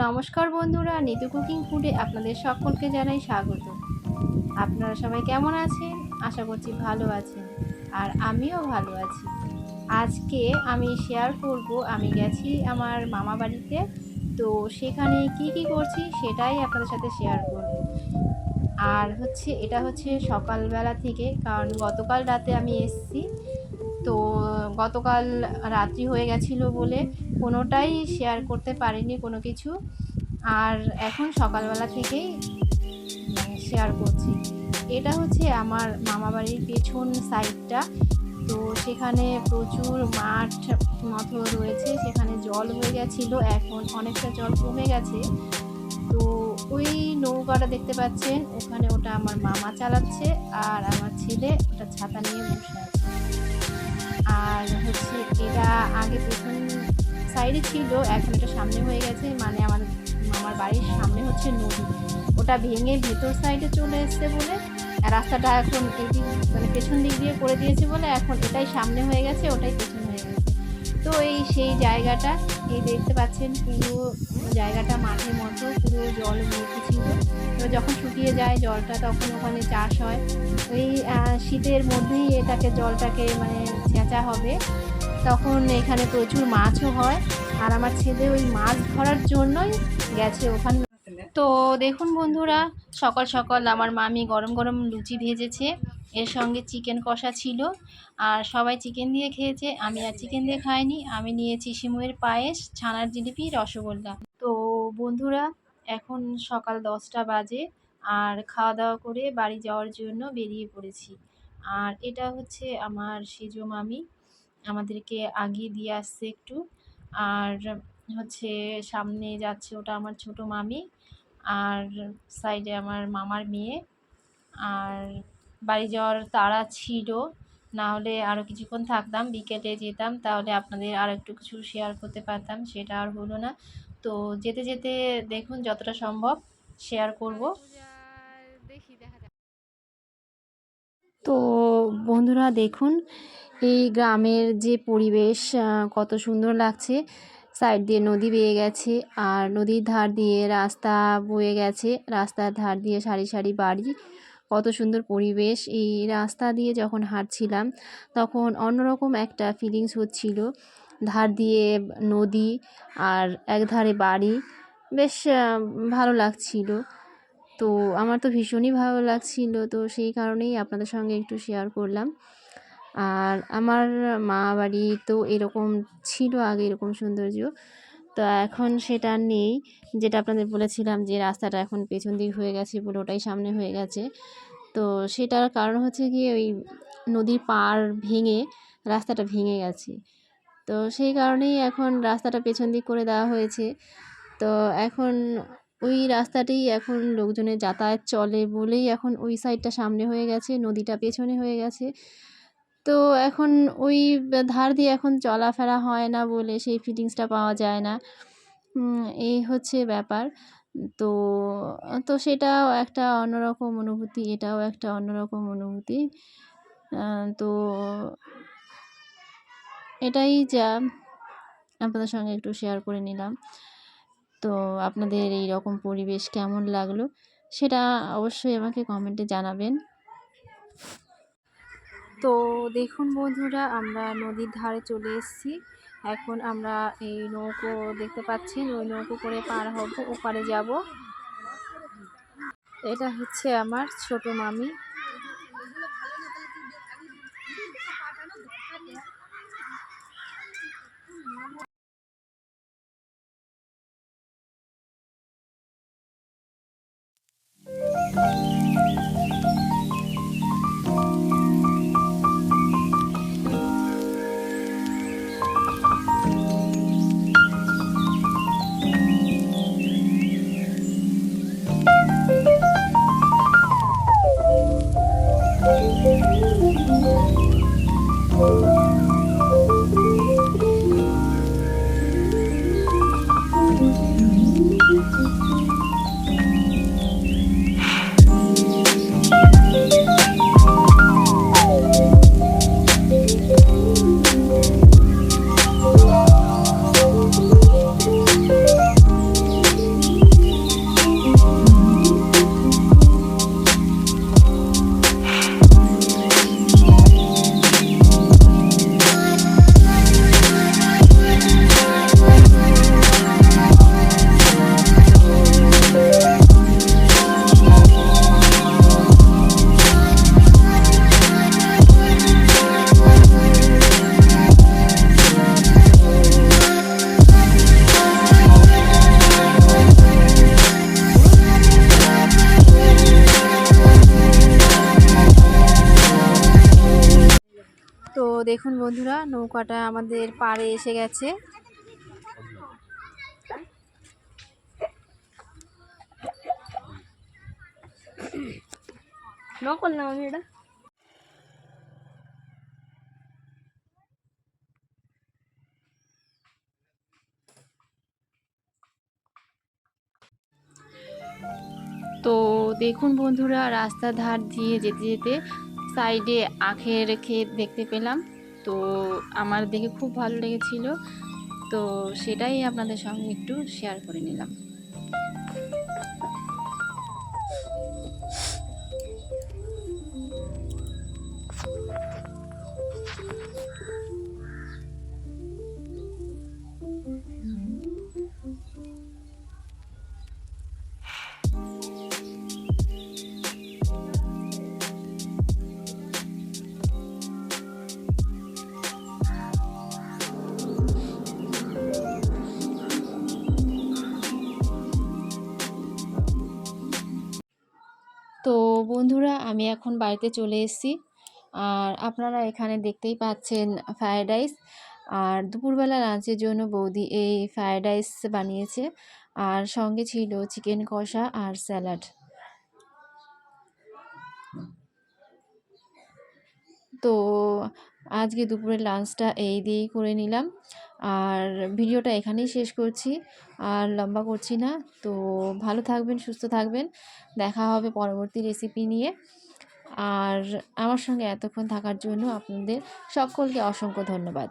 নমস্কার বন্ধুরা, নিতু কুকিং ফুডে আপনাদের সকলকে জানাই স্বাগত। আপনারা সবাই কেমন আছেন? আশা করছি ভালো আছেন, আর আমিও ভালো আছি। আজকে আমি শেয়ার করব, আমি গেছি আমার মামা বাড়িতে, তো সেখানে কি করছি সেটাই আপনাদের সাথে শেয়ার করব। আর এটা হচ্ছে সকালবেলা থেকে, কারণ গতকাল রাতে আমি এসেছি, তো গতকাল রাত্রি হয়ে গেছিলো বলে কোনোটাই শেয়ার করতে পারিনি কোনো কিছু। আর এখন সকালবেলা থেকেই শেয়ার করছি। এটা হচ্ছে আমার মামাবাড়ির পেছন সাইডটা, তো সেখানে প্রচুর মাঠ মতো রয়েছে, সেখানে জল হয়ে গেছিলো, এখন অনেকটা জল কমে গেছে। তো ওই নৌকাটা দেখতে পাচ্ছেন ওখানে, ওটা আমার মামা চালাচ্ছে, আর আমার ছেলে ওটা ছাতা নিয়ে বসে আছে। আর এটা আগে পেছন সাইডে ছিল, এখন এটা সামনে হয়ে গেছে, মানে আমাদের মামার বাড়ির সামনে হচ্ছে নদী, ওটা ভেঙে ভেতর সাইডে চলে এসছে বলে রাস্তাটা এখন এদিক মানে পেছন দিক দিয়ে করে দিয়েছে বলে এখন এটাই সামনে হয়ে গেছে, ওটাই পেছন হয়ে গেছে। তো সেই জায়গাটা এই দেখতে পাচ্ছেন, পুরো জায়গাটা মাঠের মতো পুরো জল ভর্তি ছিল। এবার যখন শুকিয়ে যায় জলটা তখন ওখানে চাষ হয়। ওই শীতের মধ্যেই জলটাকে মানে ছেঁচা হবে, তখন এখানে প্রচুর মাছও হয়। আর আমার ছেলে ওই মাছ ধরার জন্যই গেছে ওখানে। তো দেখুন বন্ধুরা, সকাল সকাল আমার মামি গরম গরম লুচি ভেজেছে, এর সঙ্গে চিকেন কষা ছিল, আর সবাই চিকেন দিয়ে খেয়েছে, আমি আর চিকেন দিয়ে খাইনি। আমি নিয়েছি সিমুয়ের পায়েস, ছানার জিলিপি, রসগোল্লা। তো বন্ধুরা, এখন সকাল 10টা বাজে, আর খাওয়া দাওয়া করে বাড়ি যাওয়ার জন্য বেরিয়ে পড়েছি। আর এটা হচ্ছে আমার সেজো মামি, আমাদেরকে আগিয়ে দিয়ে আসছে একটু। আর সামনে যাচ্ছে, ওটা আমার ছোট মামি, আর সাইডে আমার মামার মেয়ে। আর বাড়ি যাওয়ার তাড়া ছিল, না হলে আরও কিছুক্ষণ থাকতাম, বিকেলে যেতাম, তাহলে আপনাদের আর একটু কিছু শেয়ার করতে পারতাম, সেটা আর হলো না। তো যেতে যেতে দেখুন যতটা সম্ভব শেয়ার করব। তো বন্ধুরা দেখুন, এই গ্রামের যে পরিবেশ কত সুন্দর লাগছে। সাইড দিয়ে নদী বেয়ে গেছে, আর নদীর ধার দিয়ে রাস্তা বয়ে গেছে, রাস্তার ধার দিয়ে সারি সারি বাড়ি, কত সুন্দর পরিবেশ। এই রাস্তা দিয়ে যখন হাঁটছিলাম তখন অন্যরকম একটা ফিলিংস হচ্ছিল, ধার দিয়ে নদী আর একধারে বাড়ি, বেশ ভালো লাগছিল। তো আমার তো ভীষণই ভালো লাগছিল, তো সেই কারণেই আপনাদের সঙ্গে একটু শেয়ার করলাম। আর আমার মা বাড়ি তো এরকম ছিল আগে, এরকম সৌন্দর্য, তো এখন সেটা নেই। যেটা আপনাদের বলেছিলাম যে রাস্তাটা এখন পেছন দিক হয়ে গেছে বলে ওটাই সামনে হয়ে গেছে, তো সেটার কারণ হচ্ছে গিয়ে ওই নদীর পাড় ভেঙে রাস্তাটা ভেঙে গেছে, তো সেই কারণেই এখন রাস্তাটা পেছন দিক করে দেওয়া হয়েছে। তো এখন ওই রাস্তাতেই এখন লোকজনের যাতায়াত চলে বলেই এখন ওই সাইডটা সামনে হয়ে গেছে, নদীটা পেছনে হয়ে গেছে। তো এখন ওই ধার দিয়ে এখন চলাফেরা হয় না বলে সেই ফিলিংসটা পাওয়া যায় না। এই হচ্ছে ব্যাপার। তো তো সেটাও একটা অন্যরকম অনুভূতি, এটাও একটা অন্যরকম অনুভূতি। তো এটাই যা আপনাদের সঙ্গে একটু শেয়ার করে নিলাম। তো আপনাদের এই রকম পরিবেশ কেমন লাগলো সেটা অবশ্যই আমাকে কমেন্টে জানাবেন। তো দেখুন বন্ধুরা, আমরা নদীর ধারে চলে এসেছি। এখন আমরা এই নৌকো দেখতে পাচ্ছি, ওই নৌকো করে পার হব, ওপারে যাব। এটা হচ্ছে আমার ছোট মামি। দেখুন বন্ধুরা, নৌকাটা আমাদের পাড়ে এসে গেছে। নকল না আমি এটা। তো দেখুন বন্ধুরা, রাস্তার ধার দিয়ে যেতে যেতে সাইডে আখের ক্ষেত দেখতে পেলাম। তো আমার দেখে খুব ভালো লেগেছিল, তো সেটাই আপনাদের সঙ্গে একটু শেয়ার করে নিলাম। তো বন্ধুরা, আমি এখন বাড়িতে চলে এসেছি। আর আপনারা এখানে দেখতেই পাচ্ছেন ফ্রায়েড রাইস। আর দুপুরবেলা লাঞ্চের জন্য বৌদি এই ফ্রায়েড রাইস বানিয়েছে, আর সঙ্গে ছিল চিকেন কষা আর স্যালাড। তো আজকে দুপুরের লাঞ্চটা এই দিয়েই করে নিলাম, আর ভিডিওটা এখানেই শেষ করছি, আর লম্বা করছি না। তো ভালো থাকবেন, সুস্থ থাকবেন, দেখা হবে পরবর্তী রেসিপি নিয়ে। আর আমার সঙ্গে এতক্ষণ থাকার জন্য আপনাদের সকলকে অসংখ্য ধন্যবাদ।